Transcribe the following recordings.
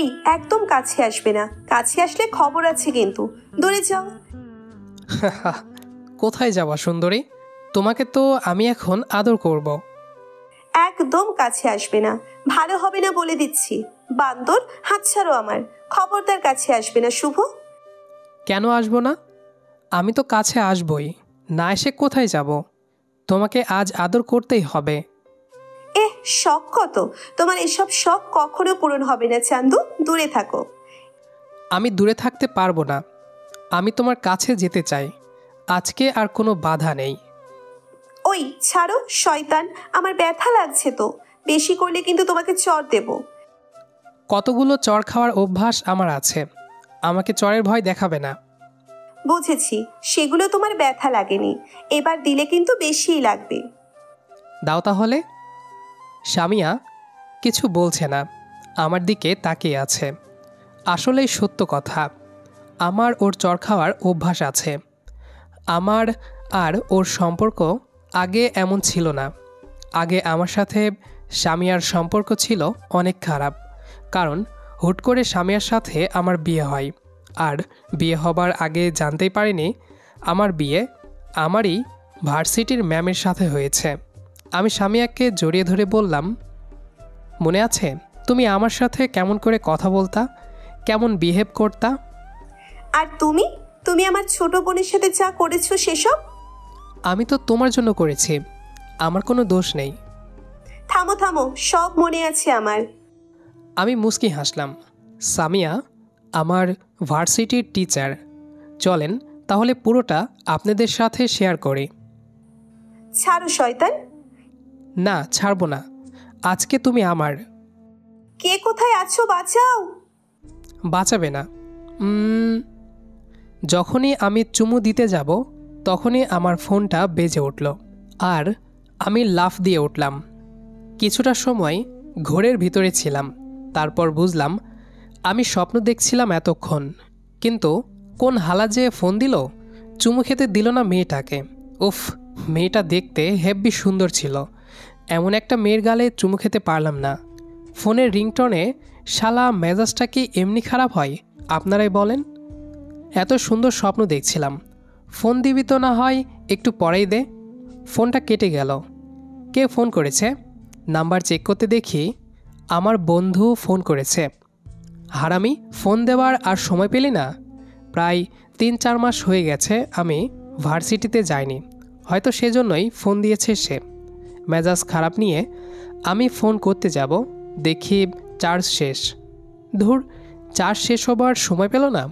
এই একদম কাছে আসবে না, কাছে আসলে খবর আছে কিন্তু, দূরে যাও। কোথায় যাওয়া সুন্দরী? তোমাকে তো আমি এখন আদর করব। একদম কাছে আসবে না, ভালো হবে না বলে দিচ্ছি। বান্দর, হাত ছাড়ো আমার, খবরদার কাছে আসবে না শুভ। কেন আসবো না? আমি তো কাছে আসবই, না এসে কোথায় যাব? তোমাকে আজ আদর করতেই হবে। শখ কত তোমার, এসব শখ কখনো পূরণ হবে না চান্দু, দূরে থাকো। আমি দূরে থাকতে পারবো না, আমি তোমার কাছে যেতে চাই। আজকে আর কোনো বাধা নেই। ওই ছাড়ো শয়তান, আমার ব্যথা লাগছে তো, বেশি করলে কিন্তু তোমাকে চড় দেব। কতগুলো চড় খাওয়ার অভ্যাস আমার আছে, আমাকে চড়ের ভয় দেখাবে না। বুঝেছি, সেগুলো তোমার ব্যথা লাগেনি, এবার দিলে কিন্তু বেশিই লাগবে। দাও তাহলে। সামিয়া কিছু বলছে না, আমার দিকে তাকিয়ে আছে। আসলেই সত্য কথা, আমার ওর চড় খাওয়ার অভ্যাস আছে। আমার আর ওর সম্পর্ক আগে এমন ছিল না। আগে আমার সাথে সামিয়ার সম্পর্ক ছিল অনেক খারাপ, কারণ হুট করে সামিয়ার সাথে আমার বিয়ে হয়। আর বিয়ে হবার আগে জানতেই পারিনি আমার বিয়ে আমারই ভার্সিটির ম্যামের সাথে হয়েছে। আমি সামিয়াকে জড়িয়ে ধরে বললাম, মনে আছে তুমি আমার সাথে কেমন করে কথা বলতা, কেমন বিহেভ করতা? আর তুমি তুমি আমার ছোট বোনের সাথে যা করেছো সেসব? আমি তো তোমার জন্য করেছি, আমার কোনো দোষ নেই। থামো থামো, সব মনে আছে আমার। আমি মুচকি হাসলাম। সামিয়া আমার ভার্সিটির টিচার, চলেন তাহলে পুরোটা আপনাদের সাথে শেয়ার করি। ছাড়ো শয়তান। না, ছাড়বো না, আজকে তুমি আমার। কে কোথায় আছো, বাঁচাও। বাঁচাবে না। যখনই আমি চুমু দিতে যাব তখনই আমার ফোনটা বেজে উঠল, আর আমি লাফ দিয়ে উঠলাম। কিছুটা সময় ঘোরের ভিতরে ছিলাম, তারপর বুঝলাম আমি স্বপ্ন দেখছিলাম এতক্ষণ। কিন্তু কোন হালা যে ফোন দিল, চুমু খেতে দিল না মেয়েটাকে। উফ, মেয়েটা দেখতে হেব্বি সুন্দর ছিল, এমন একটা মেয়ের গালে চুমু খেতে পারলাম না। ফোনের রিংটনে শালা মেজাজটা কি এমনি খারাপ হয় আপনারাই বলেন? এত সুন্দর স্বপ্ন দেখছিলাম, ফোন দিবি তো না হয় একটু পরেই দে। ফোনটা কেটে গেল। কে ফোন করেছে? নাম্বার চেক করতে দেখি আমার বন্ধু ফোন করেছে। হারামি, ফোন দেওয়ার আর সময় পেলি না? প্রায় 3-4 মাস হয়ে গেছে আমি ভার্সিটিতে যাইনি, হয়তো সেজন্যই ফোন দিয়েছে সে। মেজাজ খারাপ নিয়ে আমি ফোন করতে যাব, দেখি চার্জ শেষ। ধুর, চার্জ শেষ হবার সময় পেল না।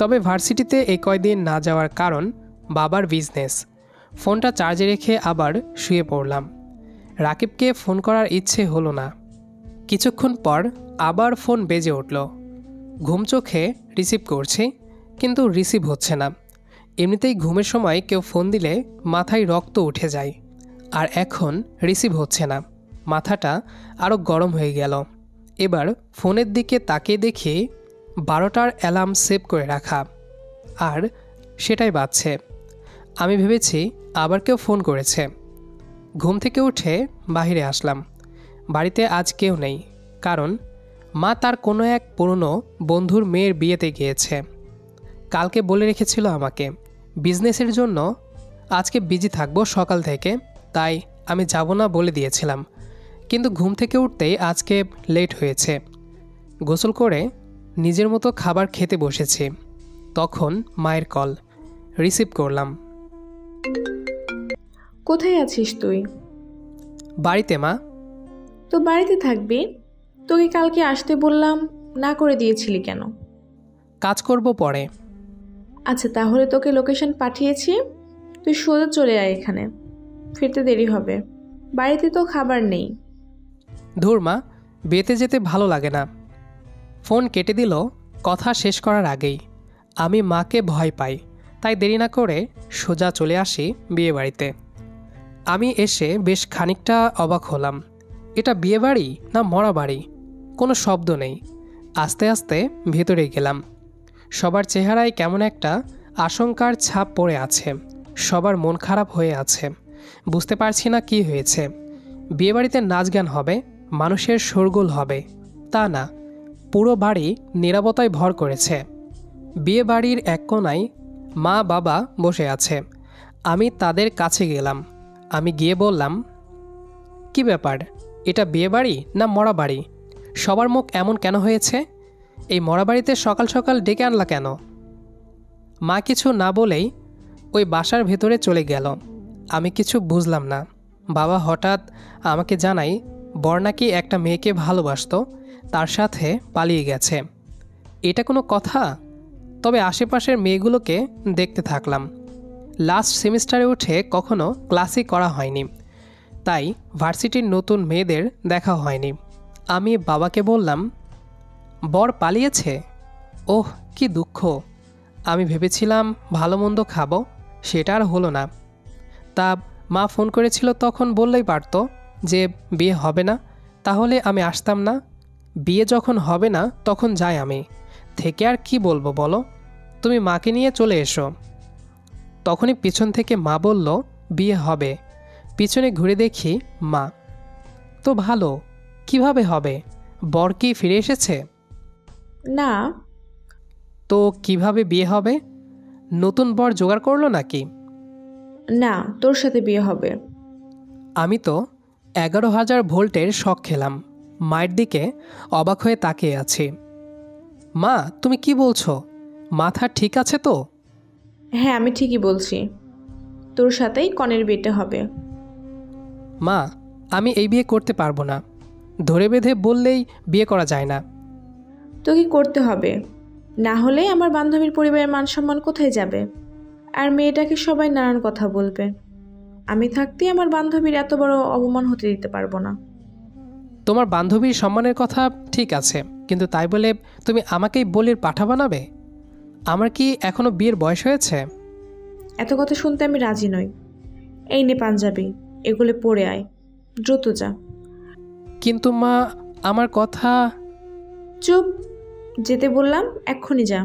তবে ভার্সিটিতে এই কয়দিন না যাওয়ার কারণ বাবার বিজনেস। ফোনটা চার্জে রেখে আবার শুয়ে পড়লাম। রাকিবকে ফোন করার ইচ্ছে হলো না। কিছুক্ষণ পর আবার ফোন বেজে উঠল। ঘুম চোখে রিসিভ করছি, কিন্তু রিসিভ হচ্ছে না। এমনিতেই ঘুমের সময় কেউ ফোন দিলে মাথায় রক্ত উঠে যায়, আর এখন রিসিভ হচ্ছে না, মাথাটা আরও গরম হয়ে গেল। এবার ফোনের দিকে তাকিয়ে দেখি 12টার অ্যালার্ম সেভ করে রাখা, আর সেটাই বাজছে। আমি ভেবেছি আবার কেউ ফোন করেছে। ঘুম থেকে উঠে বাইরে আসলাম। বাড়িতে আজ কেউ নেই, কারণ মা তার কোনো এক পুরনো বন্ধুর মেয়ের বিয়েতে গিয়েছে। কালকে বলে রেখেছিল আমাকে বিজনেসের জন্য আজকে বিজি থাকবো সকাল থেকে, তাই আমি যাব না বলে দিয়েছিলাম। কিন্তু ঘুম থেকে উঠতেই আজকে লেট হয়েছে। গোসল করে নিজের মতো খাবার খেতে বসেছি, তখন মায়ের কল। রিসিভ করলাম। কোথায় আছিস তুই? বাড়িতে মা। তো বাড়িতে থাকবি, তোকে কালকে আসতে বললাম, না করে দিয়েছিলি কেন? কাজ করব পরে। আচ্ছা, তাহলে তোকে লোকেশন পাঠিয়েছি, তুই সোজা চলে আয় এখানে, ফিরতে দেরি হবে। বাড়িতে তো খাবার নেই। ধুর মা, বিয়েতে যেতে ভালো লাগে না। ফোন কেটে দিল কথা শেষ করার আগেই। আমি মাকে ভয় পাই, তাই দেরি না করে সোজা চলে আসি বিয়েবাড়িতে। আমি এসে বেশ খানিকটা অবাক হলাম। এটা বিয়েবাড়ি না মরা বাড়ি? কোনো শব্দ নেই। আস্তে আস্তে ভেতরে গেলাম। সবার চেহারায় কেমন একটা আশঙ্কার ছাপ পড়ে আছে, সবার মন খারাপ হয়ে আছে। বুঝতে পারছি না কি হয়েছে। বিয়েবাড়িতে নাচ গান হবে, মানুষের শোরগোল হবে, তা না, পুরো বাড়ি নীরবতায় ভর করেছে। বিয়ে বাড়ির এক কোণায় মা বাবা বসে আছে। আমি তাদের কাছে গেলাম। আমি গিয়ে বললাম, কি ব্যাপার, এটা বিয়ে বাড়ি না মরা বাড়ি? সবার মুখ এমন কেন হয়েছে? এই মরা বাড়িতে সকাল সকাল ডেকে আনলা কেন? মা কিছু না বলেই ওই বাসার ভেতরে চলে গেল। আমি কিছু বুঝলাম না। বাবা হঠাৎ আমাকে জানাই বর নাকি একটা মেয়েকে ভালোবাসতো, তার সাথে পালিয়ে গেছে। এটা কোনো কথা? তবে আশেপাশের মেয়েগুলোকে দেখতে থাকলাম। লাস্ট সেমিস্টারে উঠে কখনো ক্লাসই করা হয়নি, তাই ভার্সিটির নতুন মেয়েদের দেখা হয়নি। আমি বাবাকে বললাম, বর পালিয়েছে? ওহ, কি দুঃখ। আমি ভেবেছিলাম ভালো মন্দ খাবো, সেটা আর হলো না। তা মা ফোন করেছিল তখন বললেই পারতো যে বিয়ে হবে না, তাহলে আমি আসতাম না। বিয়ে যখন হবে না তখন যাই, আমি থেকে আর কি বলবো বলো? তুমি মাকে নিয়ে চলে এসো। তখনই পিছন থেকে মা বলল, বিয়ে হবে। পিছনে ঘুরে দেখি মা। তো ভালো, কিভাবে হবে? বর কি ফিরে এসেছে? না। তো কিভাবে বিয়ে হবে? নতুন বর জোগাড় করলো নাকি? না, তোর সাথে বিয়ে হবে। আমি তো 11,000 ভোল্টের শক খেলাম। মায়ের দিকে অবাক হয়ে তাকিয়ে আছি। মা, তুমি কি বলছো? মাথা ঠিক আছে তো? হ্যাঁ, আমি ঠিকই বলছি, তোর সাথেই কনের বিয়েটা হবে। মা, আমি এই বিয়ে করতে পারবো না। ধরে বেঁধে বললেই বিয়ে করা যায় না। তোকে করতে হবে, না হলে আমার বান্ধবীর পরিবারের মান সম্মান কোথায় যাবে? আর মেয়েটাকে সবাই নানান কথা বলবে। আমি থাকতে আমার বান্ধবীর এত বড় অপমান হতে দিতে পারবো না। তোমার বান্ধবীর সম্মানের কথা ঠিক আছে, কিন্তু তাই বলে তুমি আমাকেই বলির পাঠা বানাবে? আমার কি এখনো বিয়ের বয়স হয়েছে? এত কথা শুনতে আমি রাজি নই। এই নে পাঞ্জাবি, এগুলো পরে আয়, দ্রুত যা। কিন্তু মা, আমার কথা। চুপ, যেতে বললাম, এক্ষুনি যা।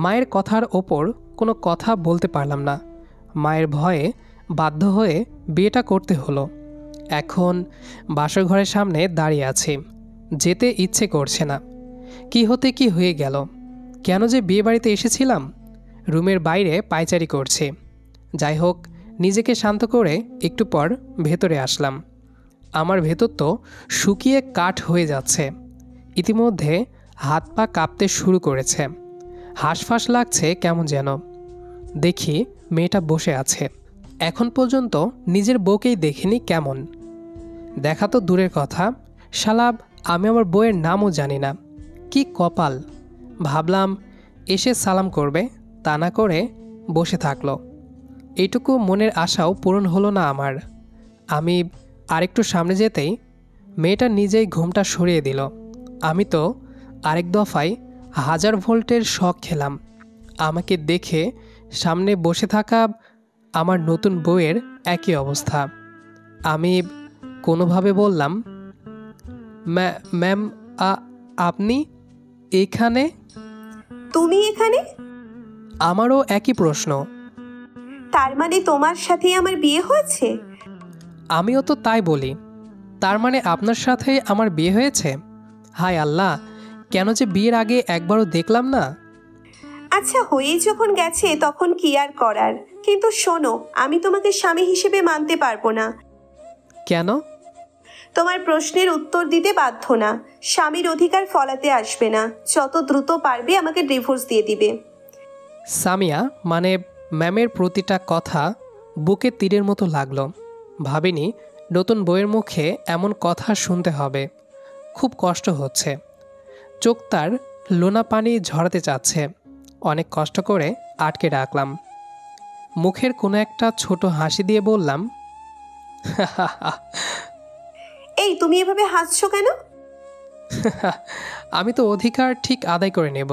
মায়ের কথার ওপর কোনো কথা বলতে পারলাম না। মায়ের ভয়ে বাধ্য হয়ে বিয়েটা করতে হলো। এখন বাসর ঘরের সামনে দাঁড়িয়ে আছি, যেতে ইচ্ছে করছে না। কি হতে কি হয়ে গেল? কেন যে বিয়ে বাড়িতে এসেছিলাম? রুমের বাইরে পায়চারি করছি। যাই হোক, নিজেকে শান্ত করে একটু পর ভেতরে আসলাম। আমার ভেতর তো শুকিয়ে কাঠ হয়ে যাচ্ছে। ইতিমধ্যে হাত পা কাঁপতে শুরু করেছে। হাঁসফাঁস লাগছে কেমন যেন। দেখি মেয়েটা বসে আছে। এখন পর্যন্ত নিজের বউকেই দেখিনি। কেমন দেখা তো দূরের কথা, শালা আমি আমার বউয়ের নামও জানি না। কি কপাল! ভাবলাম এসে সালাম করবে, তা না করে বসে থাকলো। এইটুকু মনের আশাও পূরণ হলো না আমার। আমি আরেকটু সামনে যেতেই মেয়েটা নিজেই ঘুমটা সরিয়ে দিল। আমি তো আরেক দফায় 1000 ভোল্টের শক খেলাম। আমাকে দেখে সামনে বসে থাকা আমার নতুন বউয়ের একই অবস্থা। আমি কোনোভাবে বললাম, ম্যাম, আপনি এখানে? তুমি এখানে? আমারও একই প্রশ্ন। তার মানে তোমার সাথে আমার বিয়ে হয়েছে? আমিও তো তাই বলি। তার মানে আপনার সাথে আমার বিয়ে হয়েছে? হায় আল্লাহ, কেন যে বিয়ের আগে একবারও দেখলাম না। আচ্ছা, হয়েই যখন গেছে তখন কি আর করার। কিন্তু শোনো, আমি তোমাকে স্বামী হিসেবে মানতে পারবো না। কেন? তোমার প্রশ্নের উত্তর দিতে বাধ্য না। স্বামীর অধিকার ফলাতে আসবে না। যত দ্রুত পারবে আমাকে ডিভোর্স দিয়ে দিবে। সামিয়া মানে ম্যামের প্রতিটা কথা বুকে তীরের মতো লাগলো। ভাবিনি নতুন বইয়ের মুখে এমন কথা শুনতে হবে। খুব কষ্ট হচ্ছে। চোখ তার লোনা পানি ঝরাতে চাচ্ছে। অনেক কষ্ট করে আটকে রাখলাম। মুখের কোনো একটা ছোট হাসি দিয়ে বললাম, এই, তুমি এভাবে হাসছো কেন? আমি তো অধিকার ঠিক আদায় করে নেব।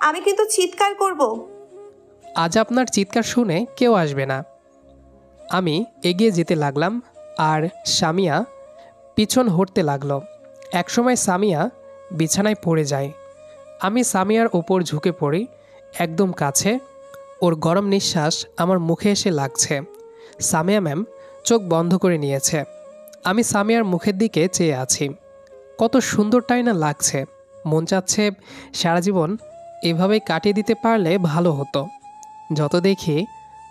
আমি কিন্তু চিৎকার করব। আজ আপনার চিৎকার শুনে কেউ আসবে না। আমি এগিয়ে যেতে লাগলাম আর সামিয়া পিছন হটতে লাগলো। একসময় সামিয়া বিছানায় পড়ে যায়। আমি সামিয়ার ওপর ঝুঁকে পড়ি একদম কাছে। ওর গরম নিঃশ্বাস আমার মুখে এসে লাগছে। সামিয়া ম্যাম চোখ বন্ধ করে নিয়েছে। আমি সামিয়ার মুখের দিকে চেয়ে আছি। কত সুন্দরটাই না লাগছে, মন চাচ্ছে সারা জীবন এভাবেই কাটিয়ে দিতে পারলে ভালো হতো। যত দেখি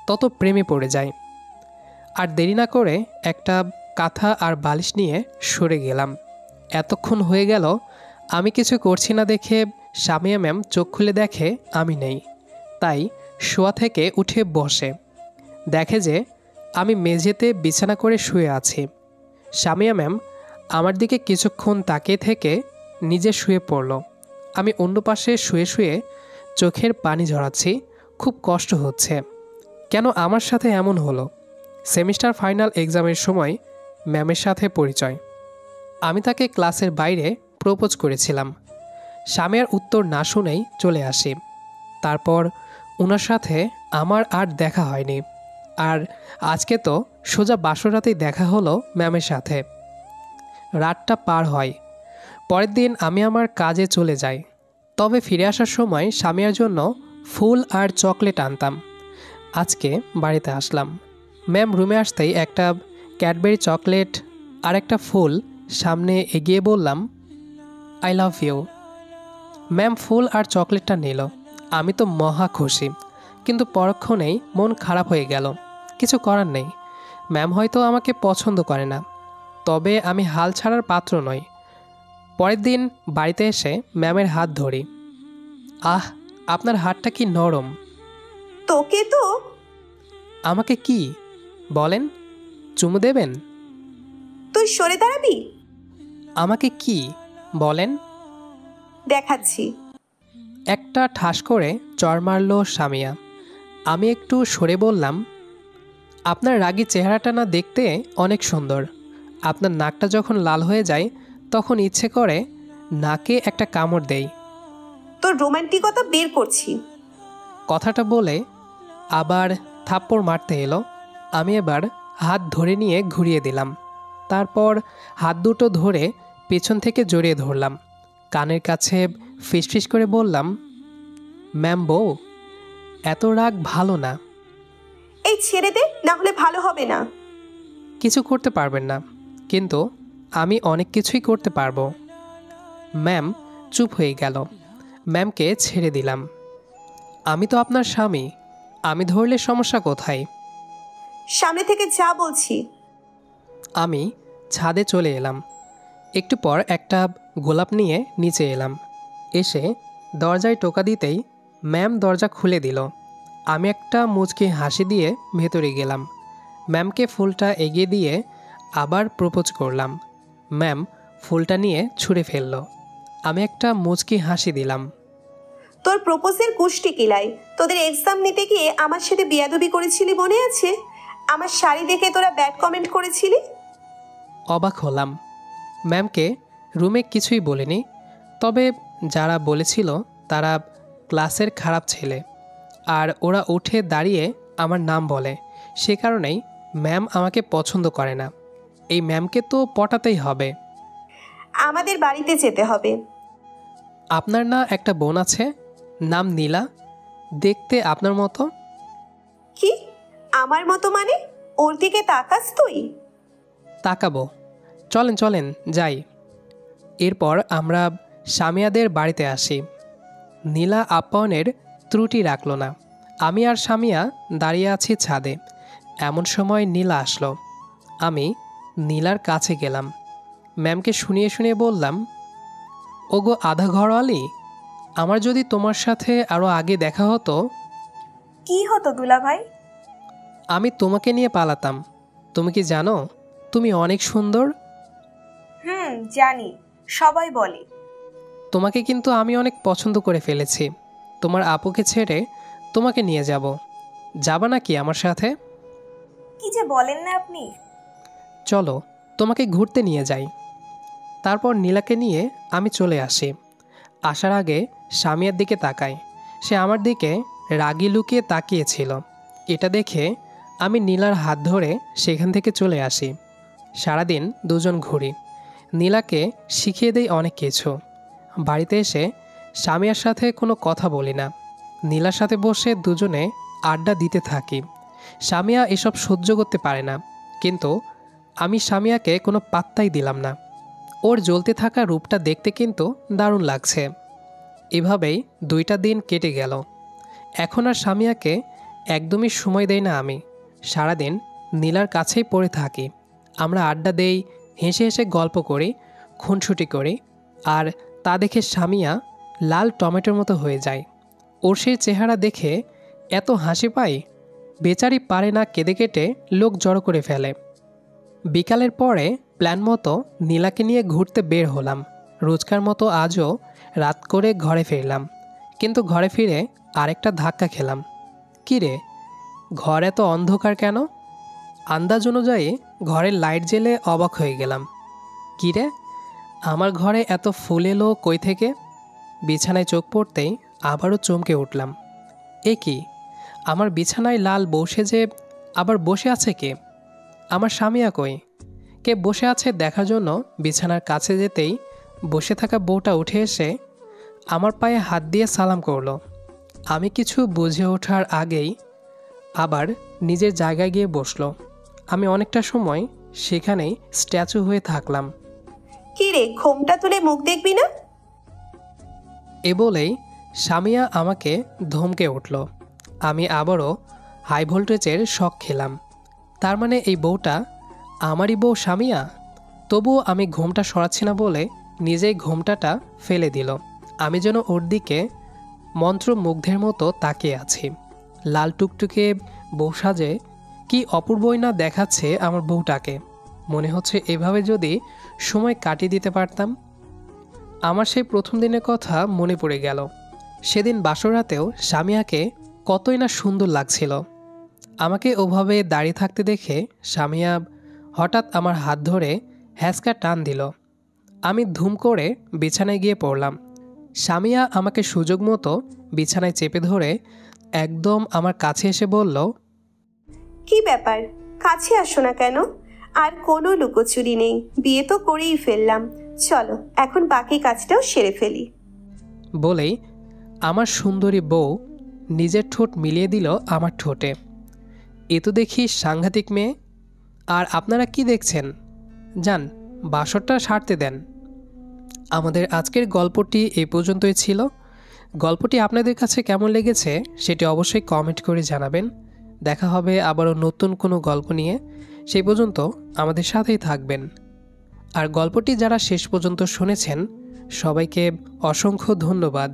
তত প্রেমে পড়ে যায়। আর দেরি না করে একটা কাঁথা আর বালিশ নিয়ে সরে গেলাম। এতক্ষণ হয়ে গেল আমি কিছু করছি না দেখে সামিয়া ম্যাম চোখ খুলে দেখে আমি নেই। তাই শোয়া থেকে উঠে বসে দেখে যে আমি মেঝেতে বিছানা করে শুয়ে আছি। সামিয়া ম্যাম আমার দিকে কিছুক্ষণ তাকিয়ে থেকে নিজে শুয়ে পড়ল। আমি অন্য পাশে শুয়ে শুয়ে চোখের পানি ঝরাচ্ছি। খুব কষ্ট হচ্ছে। কেন আমার সাথে এমন হলো? সেমিস্টার ফাইনাল এক্সামের সময় ম্যামের সাথে পরিচয়। আমি তাকে ক্লাসের বাইরে প্রপোজ করেছিলাম। সামিয়ার উত্তর না শুনেই চলে আসি। তারপর ওনার সাথে আমার আর দেখা হয়নি। আর আজকে তো সোজা বাসরাতেই দেখা হলো ম্যামের সাথে। রাতটা পার হয়। পরের দিন আমি আমার কাজে চলে যাই। তবে ফিরে আসার সময় সামিয়ার জন্য ফুল আর চকলেট আনতাম। আজকে বাড়িতে আসলাম। ম্যাম রুমে আসতেই একটা ক্যাডবেরি চকলেট আর একটা ফুল সামনে এগিয়ে বললাম, আই লাভ ইউ। ম্যাম ফুল আর চকলেটটা নিল। আমি তো মহা খুশি, কিন্তু পরক্ষণেই মন খারাপ হয়ে গেল। কিছু করার নেই, ম্যাম হয়তো আমাকে পছন্দ করে না, তবে আমি হাল ছাড়ার পাত্র নই। পরের দিন বাড়িতে এসে ম্যামের হাত ধরি। আহ, আপনার হাতটা কি নরম। তোকে তো। আমাকে কি বলেন? চুমু দেবেন? তুই সরে দাঁড়াবি? আমাকে কি বলেন? দেখাচ্ছি। একটা ঠাস করে চড় মারল সামিয়া। আমি একটু সরে বললাম, আপনার রাগী চেহারাটা না দেখতে অনেক সুন্দর। আপনার নাকটা যখন লাল হয়ে যায় তখন ইচ্ছে করে নাকে একটা কামড় দেই। তোর রোমান্টিকতা বের করছি। কথাটা বলে আবার থাপ্পড় মারতে এলো। আমি এবার হাত ধরে নিয়ে ঘুরিয়ে দিলাম। তারপর হাত দুটো ধরে পেছন থেকে জড়িয়ে ধরলাম। কানের কাছে ফিসফিস করে বললাম, ম্যাম বউ, এত রাগ ভালো না। এই ছেড়ে দে, না হলে ভালো হবে না। কিছু করতে পারবেন না, কিন্তু আমি অনেক কিছুই করতে পারবো। ম্যাম চুপ হয়ে গেল। ম্যামকে ছেড়ে দিলাম। আমি তো আপনার স্বামী, আমি ধরলে সমস্যা কোথায়? সামনে থেকে যা বলছি। আমি ছাদে চলে এলাম। একটু পর একটা গোলাপ নিয়ে নিচে এলাম। এসে দরজায় টোকা দিতেই ম্যাম দরজা খুলে দিল। আমি একটা মুচকি হাসি দিয়ে ভেতরে গেলাম। ম্যামকে ফুলটা এগিয়ে দিয়ে আবার প্রপোজ করলাম। ম্যাম ফুলটা নিয়ে ছুঁড়ে ফেলল। আমি একটা মুচকি হাসি দিলাম। তোর প্রপোজের কুষ্টি কিলাই। তোদের এক্সাম নিতে গিয়ে আমার সাথে বেয়াদবি করেছিলি মনে আছে? আমার শাড়ি দেখে তোরা ব্যাড কমেন্ট করেছিলি। অবাক হলাম। ম্যামকে রুমে কিছুই বলিনি, তবে যারা বলেছিল তারা ক্লাসের খারাপ ছেলে, আর ওরা উঠে দাঁড়িয়ে আমার নাম বলে। সে কারণেই ম্যাম আমাকে পছন্দ করে না। এই ম্যামকে তো পটাতেই হবে। আমাদের বাড়িতে যেতে হবে। আপনার না একটা বোন আছে, নাম নীলা, দেখতে আপনার মতো। কি আমার মতো মানে? ওর দিকে তাকাস তুই? তাকাবো। চলেন চলেন যাই। এরপর আমরা সামিয়াদের বাড়িতে আসি। নীলা আপ্যায়নের ত্রুটি রাখল না। আমি আর সামিয়া দাঁড়িয়ে আছি ছাদে। এমন সময় নীলা আসলো। আমি নীলার কাছে গেলাম। ম্যামকে শুনিয়ে শুনিয়ে বললাম, ওগো আধা ঘরওয়ালি, আমার যদি তোমার সাথে আরও আগে দেখা হতো। কি হতো দুলা ভাই? আমি তোমাকে নিয়ে পালাতাম। তুমি কি জানো তুমি অনেক সুন্দর? জানি, সবাই বলে। তোমাকে কিন্তু আমি অনেক পছন্দ করে ফেলেছি। তোমার আপুকে ছেড়ে তোমাকে নিয়ে যাব। যাবা নাকি আমার সাথে? কি যে বলেন না আপনি। চলো তোমাকে ঘুরতে নিয়ে যাই। তারপর নীলাকে নিয়ে আমি চলে আসি। আসার আগে সামিয়ার দিকে তাকাই। সে আমার দিকে রাগি লুকিয়ে তাকিয়েছিল। এটা দেখে আমি নীলার হাত ধরে সেখান থেকে চলে আসি। সারাদিন দুজন ঘুরি। নীলাকে শিখিয়ে দেই অনেক কিছু। বাড়িতে এসে সামিয়ার সাথে কোনো কথা বলি না। নীলার সাথে বসে দুজনে আড্ডা দিতে থাকি। সামিয়া এসব সহ্য করতে পারে না, কিন্তু আমি সামিয়াকে কোনো পাত্তাই দিলাম না। ও ওর জ্বলতে থাকা রূপটা দেখতে কিন্তু দারুণ লাগছে। এভাবেই 2টা দিন কেটে গেল। এখন আর সামিয়াকে একদমই সময় দেই না আমি। সারাদিন নীলার কাছেই পড়ে থাকি। আমরা আড্ডা দেই, হেসে হেসে গল্প করি, খুনসুটি করি। আর তা দেখে সামিয়া লাল টমেটোর মতো হয়ে যায়। ওর সেই চেহারা দেখে এত হাসি পাই, বেচারি পারে না কেঁদে কেটে লোক জড়ো করে ফেলে। বিকালের পরে প্ল্যান মতো নীলাকে নিয়ে ঘুরতে বের হলাম। রোজকার মতো আজও রাত করে ঘরে ফিরলাম। কিন্তু ঘরে ফিরে আরেকটা ধাক্কা খেলাম। কী রে, ঘর এত অন্ধকার কেন? আন্দাজ অনুযায়ী ঘরের লাইট জ্বেলে অবাক হয়ে গেলাম। কী রে, আমার ঘরে এত ফুল এলো কই থেকে? বিছানায় চোখ পড়তেই আবারও চমকে উঠলাম। এ কি, আমার বিছানায় লাল বউ সেজে আবার বসে আছে কে? আমার সামিয়া কই? কে বসে আছে দেখার জন্য বিছানার কাছে যেতেই বসে থাকা বউটা উঠে এসে আমার পায়ে হাত দিয়ে সালাম করলো। আমি কিছু বুঝে ওঠার আগেই আবার নিজের জায়গায় গিয়ে বসলো। আমি অনেকটা সময় সেখানেই স্ট্যাচু হয়ে থাকলাম। কি রে, ঘোমটা তুলে মুখ দেখবি না? এ বলেই সামিয়া আমাকে ধমকে উঠল। আমি আবারও হাই ভোল্টেজের শক খেলাম। তার মানে এই বউটা আমারই বউ সামিয়া? তবুও আমি ঘোমটা সরাচ্ছি না বলে নিজেই ঘোমটাটা ফেলে দিল। আমি যেন ওর দিকে মন্ত্রমুগ্ধের মতো তাকিয়ে আছি। লাল টুকটুকে বউ সাজে কি অপূর্বই না দেখাচ্ছে আমার বউটাকে। মনে হচ্ছে এভাবে যদি সময় কাটিয়ে দিতে পারতাম। আমার সেই প্রথম দিনের কথা মনে পড়ে গেল। সেদিন বাসরাতেও সামিয়াকে কতই না সুন্দর লাগছিল। আমাকে ওভাবে দাঁড়িয়ে থাকতে দেখে সামিয়া হঠাৎ আমার হাত ধরে হ্যাঁচকা টান দিল। আমি ধুম করে বিছানায় গিয়ে পড়লাম। সামিয়া আমাকে সুযোগ মতো বিছানায় চেপে ধরে একদম আমার কাছে এসে বলল, কি ব্যাপার, কাছে আসো না কেন? আর কোনো লুকোচুরি নেই, বিয়ে তো করেই ফেললাম। চলো এখন বাকি কাজটাও সেরে ফেলি। বলেই আমার সুন্দরী বউ নিজের ঠোঁট মিলিয়ে দিল আমার ঠোঁটে। এ তো দেখি সাংঘাতিক মেয়ে। আর আপনারা কি দেখছেন? যান, বাসরটা সারতে দেন। আমাদের আজকের গল্পটি এই পর্যন্তই ছিল। গল্পটি আপনাদের কাছে কেমন লেগেছে সেটি অবশ্যই কমেন্ট করে জানাবেন। দেখা হবে আবারও নতুন কোনো গল্প নিয়ে। সেই পর্যন্ত আমাদের সাথেই থাকবেন। আর গল্পটি যারা শেষ পর্যন্ত শুনেছেন সবাইকে অসংখ্য ধন্যবাদ।